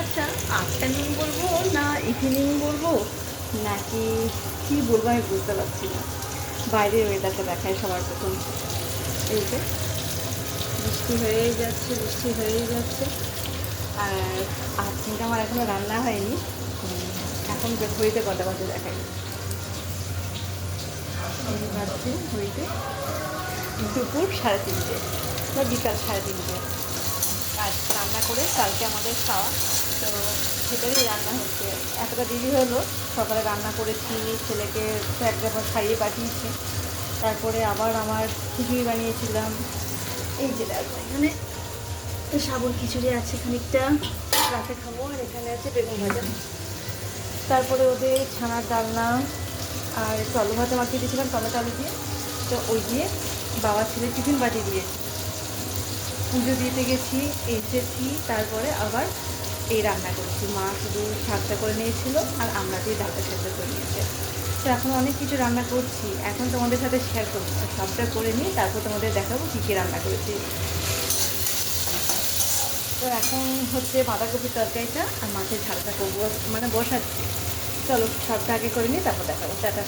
আচ্ছা, আফটারনুন বলবো না ইভিনিং বলবো নাকি কি বলবো আমি বুঝতে পারছি না। বাইরের ওয়েদারটা দেখায় সবার প্রথম। এই যে বৃষ্টি হয়েই যাচ্ছে, বৃষ্টি হয়েই যাচ্ছে। আর আজকে আমার এখনো রান্না হয়নি। এখন ঘড়িতে কটা বাজে দেখাই। এই বাজছে ঘড়িতে দুপুর 3:30 বা বিকাল 3:30। আজ রান্না করে কালকে আমাদের খাওয়া, তো সেটারই রান্না হচ্ছে। এতটা দেরি হলো, সকালে রান্না করেছি, ছেলেকে তো একবার খাইয়ে পাঠিয়েছি, তারপরে আবার আমার খিচুড়ি বানিয়েছিলাম। এই যে দেখো এখানে সাবুর খিচুড়ি আছে খানিকটা, রাতে খাবো। আর এখানে আছে বেগুন ভাজা, তারপরে ওদের ছানার ডালনা আর একটু আলু ভাজা মাখিয়ে দিয়েছিলাম টমেটো আলু দিয়ে। তো ওই দিয়ে বাবা ছেলে টিফিন বানিয়ে দিয়েছি। পুজো দিতে গেছি, এসেছি, তারপরে আবার এই রান্না করেছি। মা শুধু শাকটা করে নিয়েছিল আর আমরা দিয়ে ডালটা সেদ্ধ করে নিয়েছে। তো এখন অনেক কিছু রান্না করছি, এখন তোমাদের সাথে শেয়ার করবো, সবটা করে নিই, তারপর তোমাদের দেখাবো কী কী রান্না করেছি। তো এখন হচ্ছে বাঁধাকপির তরকারিটা আর মাছের ঝালটা করবো, মানে বসাচ্ছি। চলো সবটা আগে করে নিই, তারপর দেখাবো। টাটা।